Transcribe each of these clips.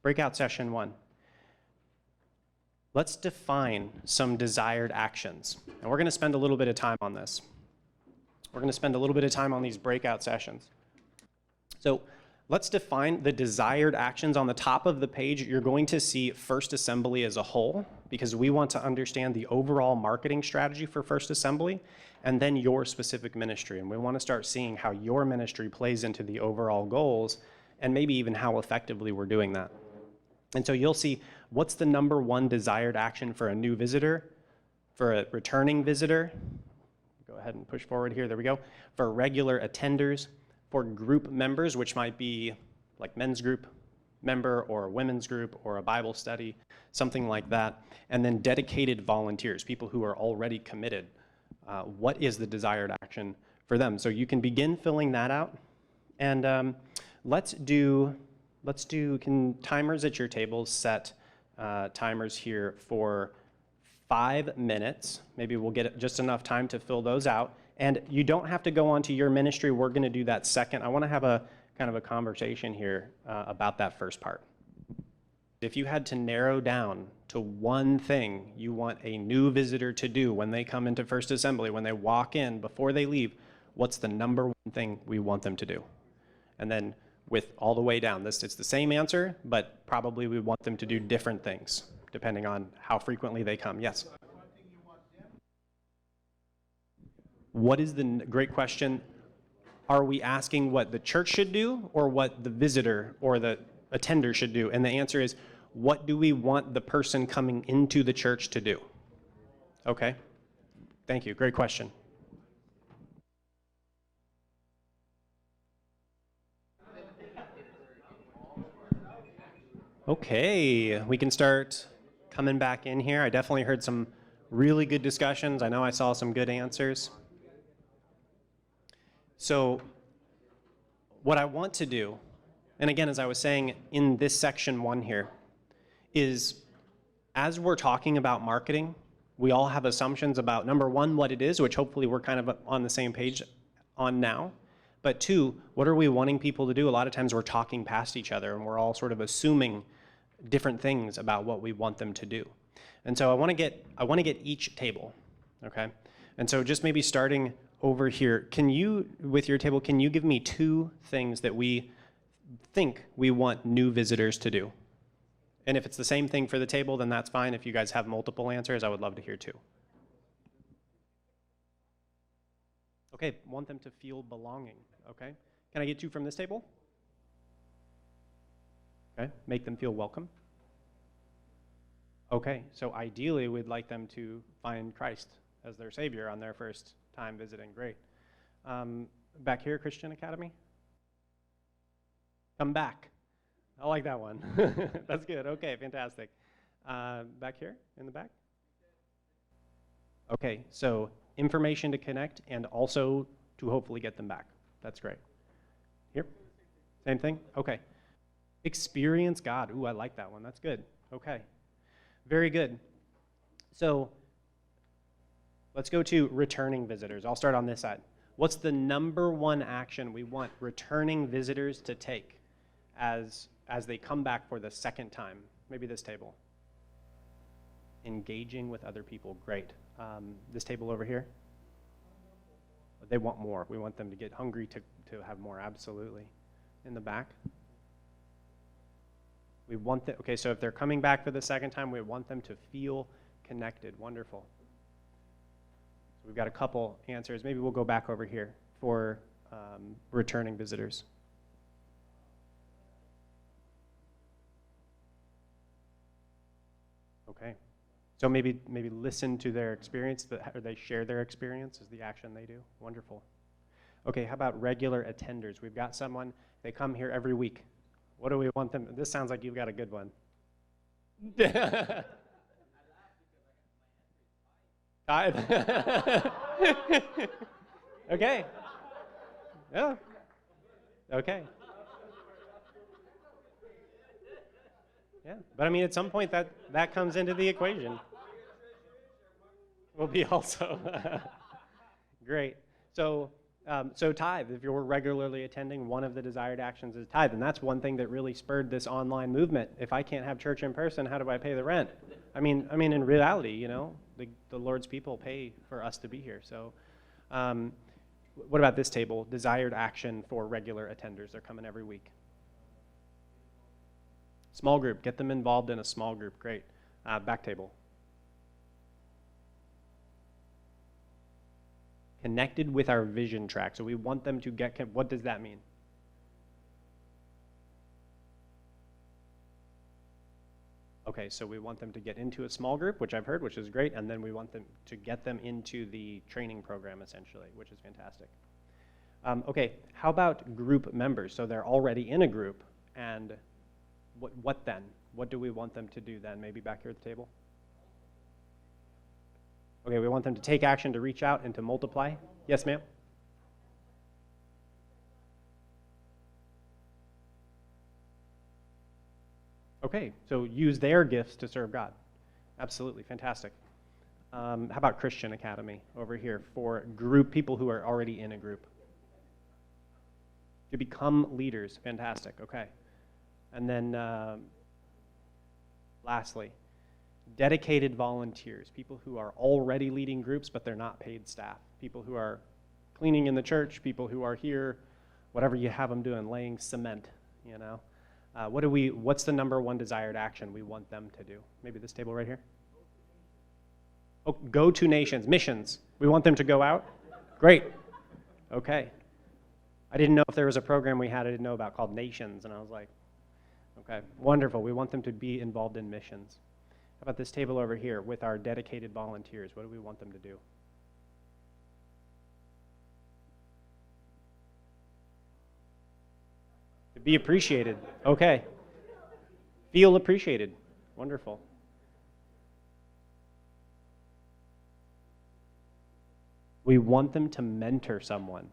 Breakout session 1. Let's define some desired actions. And we're going to spend a little bit of time on this. We're going to spend a little bit of time on these breakout sessions. So let's define the desired actions. On the top of the page, you're going to see First Assembly as a whole, because we want to understand the overall marketing strategy for First Assembly, and then your specific ministry. And we want to start seeing how your ministry plays into the overall goals, and maybe even how effectively we're doing that. And so you'll see what's the number one desired action for a new visitor, for a returning visitor. Go ahead and push forward here, there we go. For regular attenders, for group members, which might be like men's group member or a women's group or a Bible study, something like that. And then dedicated volunteers, people who are already committed. What is the desired action for them? So you can begin filling that out. And can timers at your tables set timers here for 5 minutes. Maybe we'll get just enough time to fill those out. And you don't have to go on to your ministry. We're going to do that second. I want to have a kind of a conversation here about that first part. If you had to narrow down to one thing you want a new visitor to do when they come into First Assembly, when they walk in, before they leave, what's the number one thing we want them to do? And then with all the way down, it's the same answer, but probably we want them to do different things depending on how frequently they come. Yes? What is the great question? Are we asking what the church should do or what the visitor or the attender should do? And the answer is, what do we want the person coming into the church to do? Okay. Thank you. Great question. Okay, we can start coming back in here. I definitely heard some really good discussions. I know I saw some good answers. So what I want to do, and again, as I was saying in this section 1 here, is as we're talking about marketing, we all have assumptions about, number one, what it is, which hopefully we're kind of on the same page on now. But 2, what are we wanting people to do? A lot of times we're talking past each other and we're all sort of assuming different things about what we want them to do. And so I want to get each table, okay? And so just maybe starting over here, with your table, can you give me 2 things that we think we want new visitors to do? And if it's the same thing for the table, then that's fine. If you guys have multiple answers, I would love to hear 2. Okay, want them to feel belonging, okay? Can I get 2 from this table? Okay, make them feel welcome. Okay, so ideally we'd like them to find Christ as their Savior on their first time visiting. Great. Back here, Christian Academy? Come back. I like that one. That's good. Okay, fantastic. Back here in the back? Okay, so information to connect and also to hopefully get them back. That's great. Here? Same thing? Okay. Experience God. Ooh, I like that one. That's good. Okay. Very good. So let's go to returning visitors. I'll start on this side. What's the number one action we want returning visitors to take as they come back for the second time? Maybe this table. Engaging with other people. Great. This table over here. They want more. We want them to get hungry to have more. Absolutely. In the back. We want them, okay, so if they're coming back for the second time, we want them to feel connected. Wonderful. So we've got a couple answers. Maybe we'll go back over here for returning visitors. Okay. So maybe listen to their experience, or they share their experience is the action they do. Wonderful. Okay, how about regular attenders? We've got someone, they come here every week. What do we want them? This sounds like you've got a good one. Okay. Yeah. Okay. Yeah, but I mean, at some point that comes into the equation. Will be also great. So So tithe, if you're regularly attending, one of the desired actions is tithe. And that's one thing that really spurred this online movement. If I can't have church in person, how do I pay the rent? I mean, in reality, you know, the Lord's people pay for us to be here. So what about this table? Desired action for regular attenders. They're coming every week. Small group. Get them involved in a small group. Great. Back table. Connected with our vision track. So we want them to get, what does that mean? Okay, so we want them to get into a small group, which I've heard, which is great, and then we want them to get them into the training program, essentially, which is fantastic. Okay, how about group members? So they're already in a group, and what then? What do we want them to do then? Maybe back here at the table? Okay, we want them to take action to reach out and to multiply. Yes, ma'am? Okay, so use their gifts to serve God. Absolutely, fantastic. How about Christian Academy over here for people who are already in a group? To become leaders, fantastic, okay. And then lastly, dedicated volunteers, people who are already leading groups, but they're not paid staff. People who are cleaning in the church, people who are here, whatever you have them doing, laying cement, you know. What's the number one desired action we want them to do? Maybe this table right here? Oh, go to nations, missions. We want them to go out? Great. Okay. I didn't know if there was a program we had I didn't know about called Nations, and I was like, okay, wonderful. We want them to be involved in missions. How about this table over here with our dedicated volunteers? What do we want them to do? To be appreciated. Okay. Feel appreciated. Wonderful. We want them to mentor someone.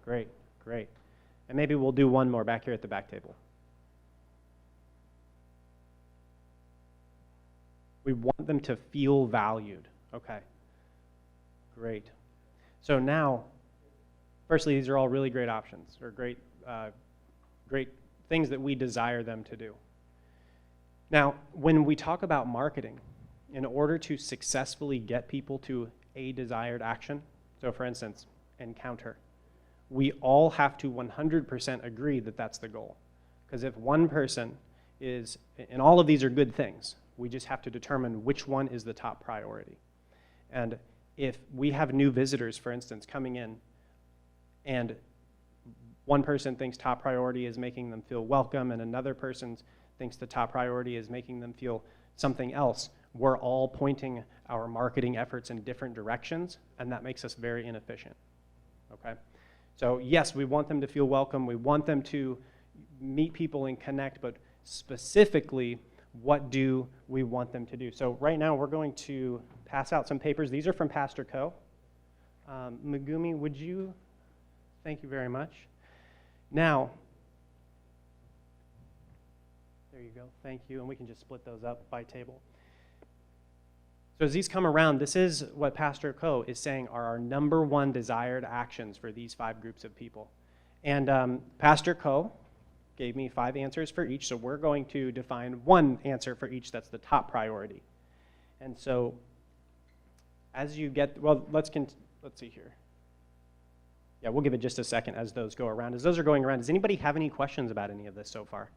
Great, great. And maybe we'll do one more back here at the back table. We want them to feel valued. Okay, great. So now, firstly, these are all really great options, or great things that we desire them to do. Now, when we talk about marketing, in order to successfully get people to a desired action, so for instance, encounter, we all have to 100% agree that that's the goal. Because if one person is, and all of these are good things, we just have to determine which one is the top priority. And if we have new visitors, for instance, coming in, and one person thinks top priority is making them feel welcome, and another person thinks the top priority is making them feel something else, we're all pointing our marketing efforts in different directions, and that makes us very inefficient. Okay? So yes, we want them to feel welcome, we want them to meet people and connect, but specifically, what do we want them to do? So right now we're going to pass out some papers. These are from Pastor Ko. Megumi, would you? Thank you very much. Now, there you go, thank you, and we can just split those up by table. So as these come around, this is what Pastor Ko is saying are our number one desired actions for these 5 groups of people. And Pastor Ko gave me 5 answers for each, so we're going to define one answer for each that's the top priority. And so as you get, well, let's see here. Yeah, we'll give it just a second as those go around. As those are going around, does anybody have any questions about any of this so far?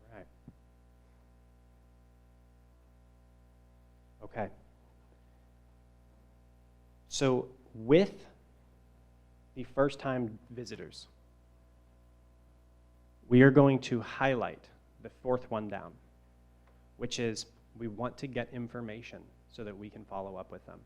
All right. Okay. So with the first-time visitors, we are going to highlight the 4th one down, which is we want to get information so that we can follow up with them.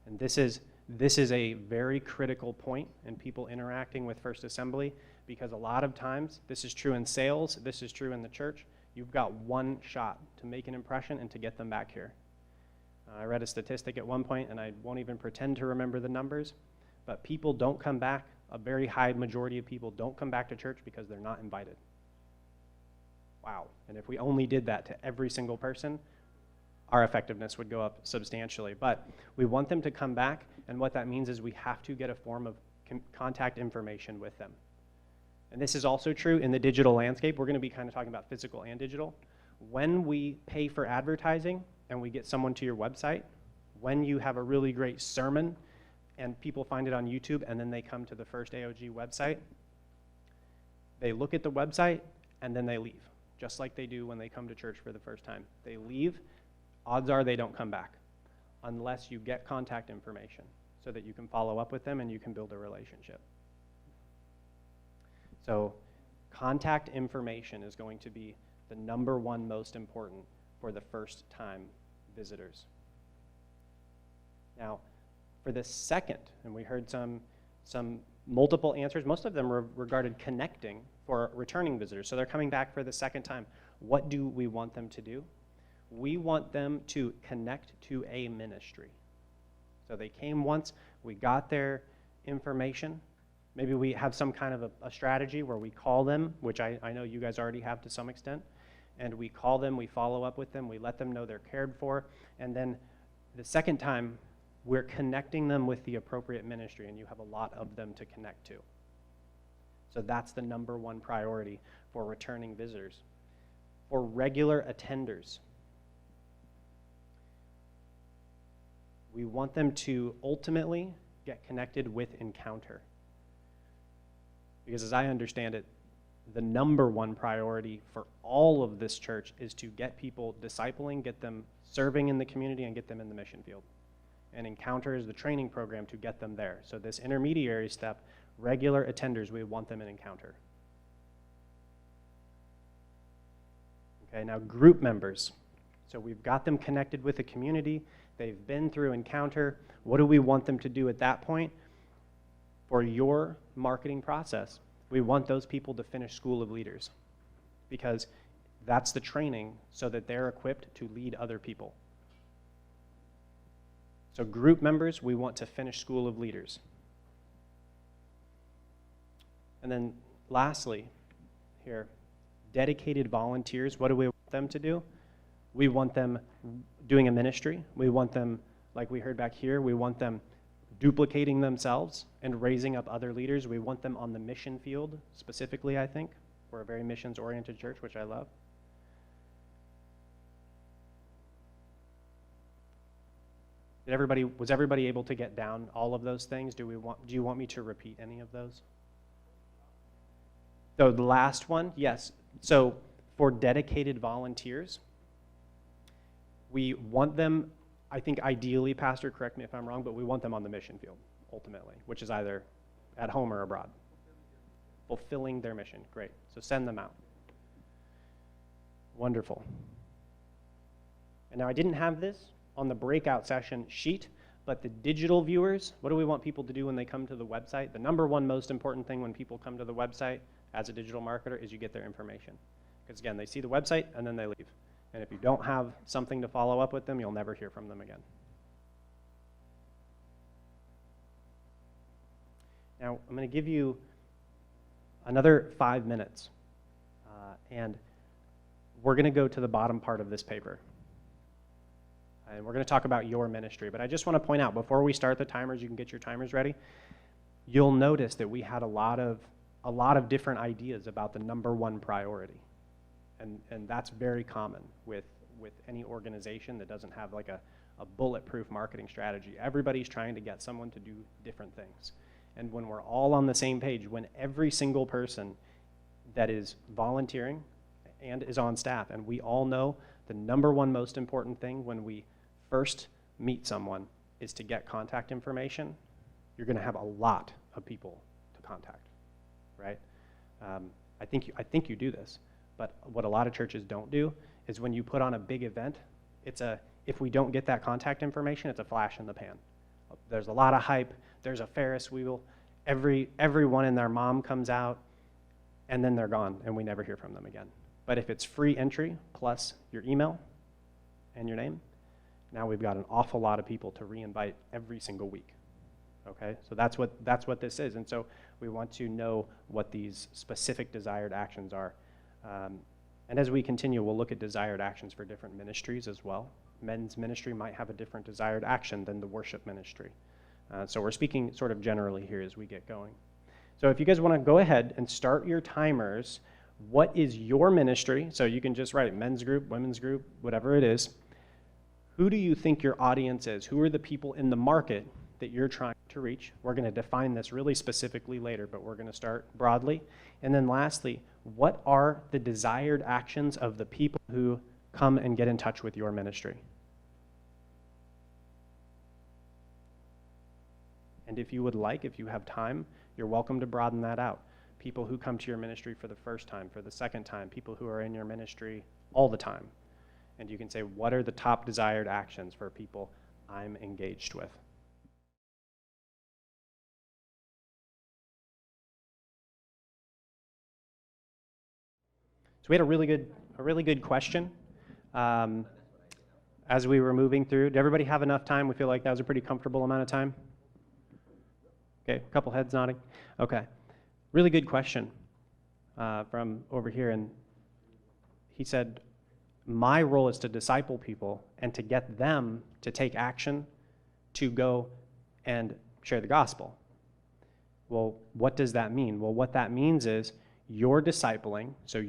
And this is a very critical point in people interacting with First Assembly, because a lot of times, this is true in sales, this is true in the church, you've got one shot to make an impression and to get them back here. I read a statistic at one point, and I won't even pretend to remember the numbers, but people don't come back, a very high majority of people don't come back to church because they're not invited. Wow. And if we only did that to every single person, our effectiveness would go up substantially. But we want them to come back, and what that means is we have to get a form of contact information with them. And this is also true in the digital landscape. We're going to be kind of talking about physical and digital. When we pay for advertising and we get someone to your website, when you have a really great sermon and people find it on YouTube and then they come to the First AOG website, they look at the website and then they leave, just like they do when they come to church for the first time. They leave, odds are they don't come back unless you get contact information so that you can follow up with them and you can build a relationship. So contact information is going to be the number one most important for the first time visitors. Now, for the second, and we heard some multiple answers, most of them regarded connecting for returning visitors. So they're coming back for the second time. What do we want them to do? We want them to connect to a ministry. So they came once, we got their information. Maybe we have some kind of a strategy where we call them, which I know you guys already have to some extent, and we call them, we follow up with them, we let them know they're cared for, and then the second time, we're connecting them with the appropriate ministry, and you have a lot of them to connect to. So that's the number one priority for returning visitors. For regular attenders, we want them to ultimately get connected with Encounter. Because as I understand it, the number one priority for all of this church is to get people discipling, get them serving in the community, and get them in the mission field. And Encounter is the training program to get them there. So this intermediary step, regular attenders, we want them in Encounter. Okay, now group members. So we've got them connected with the community. They've been through Encounter. What do we want them to do at that point? For your marketing process, we want those people to finish School of Leaders, because that's the training so that they're equipped to lead other people. So group members, we want to finish School of Leaders. And then lastly, here, dedicated volunteers, what do we want them to do? We want them doing a ministry. We want them, like we heard back here, we want them duplicating themselves and raising up other leaders. We want them on the mission field, specifically, I think. We're a very missions-oriented church, which I love. Was everybody able to get down all of those things? Do you want me to repeat any of those? So the last one, yes. So for dedicated volunteers, we want them, I think ideally, Pastor, correct me if I'm wrong, but we want them on the mission field, ultimately, which is either at home or abroad. Fulfilling their mission, great. So send them out. Wonderful. And now I didn't have this on the breakout session sheet, but the digital viewers, what do we want people to do when they come to the website? The number one most important thing when people come to the website as a digital marketer is you get their information. Because again, they see the website and then they leave. And if you don't have something to follow up with them, you'll never hear from them again. Now, I'm going to give you another 5 minutes, and we're going to go to the bottom part of this paper. And we're going to talk about your ministry. But I just want to point out, before we start the timers, you can get your timers ready. You'll notice that we had a lot of different ideas about the number one priority. And that's very common with any organization that doesn't have like a bulletproof marketing strategy. Everybody's trying to get someone to do different things. And when we're all on the same page, when every single person that is volunteering and is on staff, and we all know the number one most important thing when we first meet someone is to get contact information, you're going to have a lot of people to contact, right? I think you do this. But what a lot of churches don't do is when you put on a big event, if we don't get that contact information, it's a flash in the pan. There's a lot of hype. There's a Ferris wheel. Everyone and their mom comes out, and then they're gone, and we never hear from them again. But if it's free entry plus your email and your name, now we've got an awful lot of people to re-invite every single week. Okay, so that's what this is, and so we want to know what these specific desired actions are. And as we continue, we'll look at desired actions for different ministries as well. men's ministry might have a different desired action than the worship ministry. So we're speaking sort of generally here as we get going. So if you guys want to go ahead and start your timers, what is your ministry? So you can just write it, men's group, women's group, whatever it is. Who do you think your audience is? Who are the people in the market that you're trying to reach? We're going to define this really specifically later, but we're going to start broadly. And then lastly, what are the desired actions of the people who come and get in touch with your ministry? And if you would like, if you have time, you're welcome to broaden that out. People who come to your ministry for the first time, for the second time, people who are in your ministry all the time. And you can say, what are the top desired actions for people I'm engaged with? So we had a really good question as we were moving through. Did everybody have enough time? We feel like that was a pretty comfortable amount of time? Okay, a couple heads nodding. Okay, really good question from over here. And he said, my role is to disciple people and to get them to take action to go and share the gospel. Well, what does that mean? Well, what that means is you're discipling, so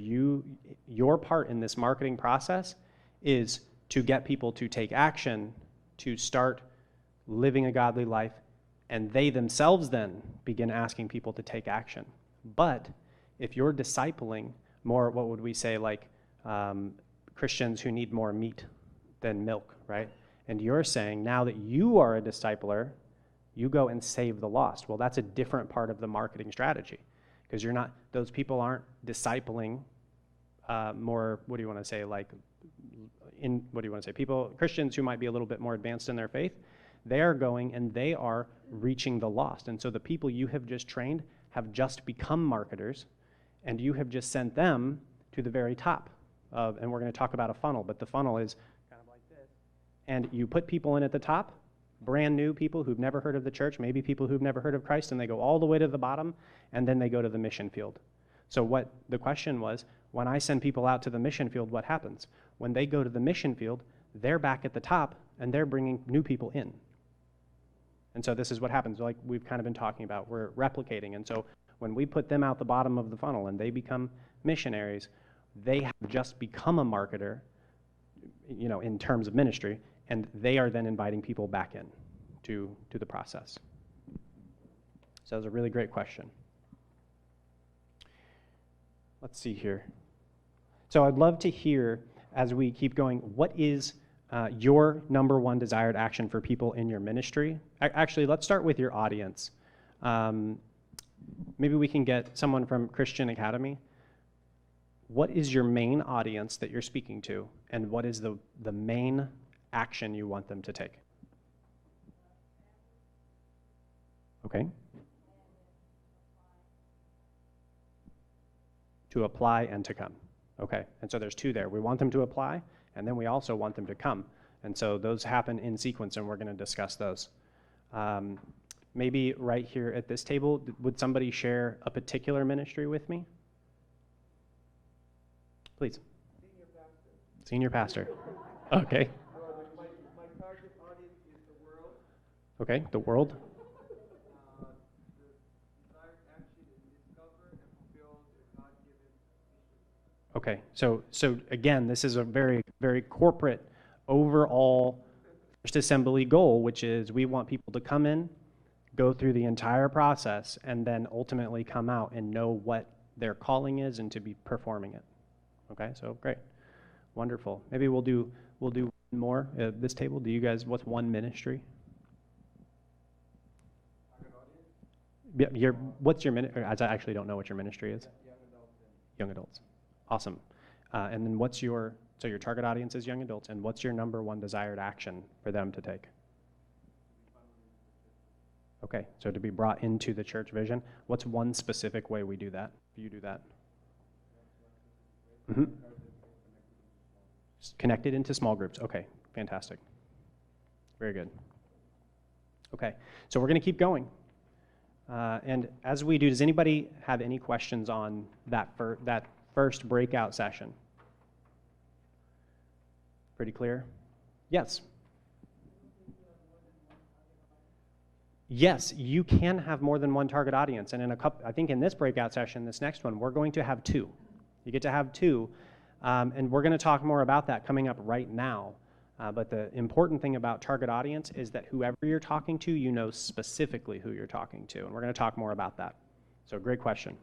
your part in this marketing process is to get people to take action, to start living a godly life, and they themselves then begin asking people to take action. But if you're discipling more, what would we say, like Christians who need more meat than milk, right? And you're saying now that you are a discipler, you go and save the lost. Well, that's a different part of the marketing strategy, because you're not, those people aren't discipling more, what do you want to say, like, people, Christians who might be a little bit more advanced in their faith, they are going and they are reaching the lost. And so the people you have just trained have just become marketers, and you have just sent them to the very top of, and we're going to talk about a funnel, but the funnel is kind of like this. And you put people in at the top, brand new people who've never heard of the church, maybe people who've never heard of Christ, and they go all the way to the bottom, and then they go to the mission field. So what the question was, when I send people out to the mission field, what happens? When they go to the mission field, they're back at the top, and they're bringing new people in. And so this is what happens, like we've kind of been talking about. We're replicating. And so when we put them out the bottom of the funnel and they become missionaries, they have just become a marketer, you know, in terms of ministry, and they are then inviting people back in to the process. So that was a really great question. Let's see here. So I'd love to hear, as we keep going, what is your number one desired action for people in your ministry? Actually, let's start with your audience. Maybe we can get someone from Christian Academy. What is your main audience that you're speaking to, and what is the main action you want them to take? Okay. To apply and to come. Okay, and so there's two there. We want them to apply, and then we also want them to come. And so those happen in sequence, and we're going to discuss those. Maybe right here at this table, would somebody share a particular ministry with me? Please. Senior pastor. Okay. My target audience is the world. Okay, the world. The desired action is discover and fulfill their God-given mission. Okay, so again, this is a very, very corporate, overall First Assembly goal, which is we want people to come in, go through the entire process, and then ultimately come out and know what their calling is and to be performing it. Okay, so great, wonderful. Maybe we'll do one more at this table. Do you guys? What's one ministry? Yeah, what's your ministry? I actually don't know what your ministry is. Young adults. Awesome. And then what's your target audience is young adults, and what's your number one desired action for them to take? Okay, so to be brought into the church vision. What's one specific way we do that? You do that? Mm-hmm. Connected into small groups. Okay, fantastic. Very good. Okay, so we're going to keep going. And as we do, does anybody have any questions on that first breakout session? Pretty clear? Yes. Yes, you can have more than one target audience, and in a couple, I think in this breakout session, this next one, we're going to have two. You get to have two, and we're going to talk more about that coming up right now. But the important thing about target audience is that whoever you're talking to, you know specifically who you're talking to, and we're going to talk more about that. So great question.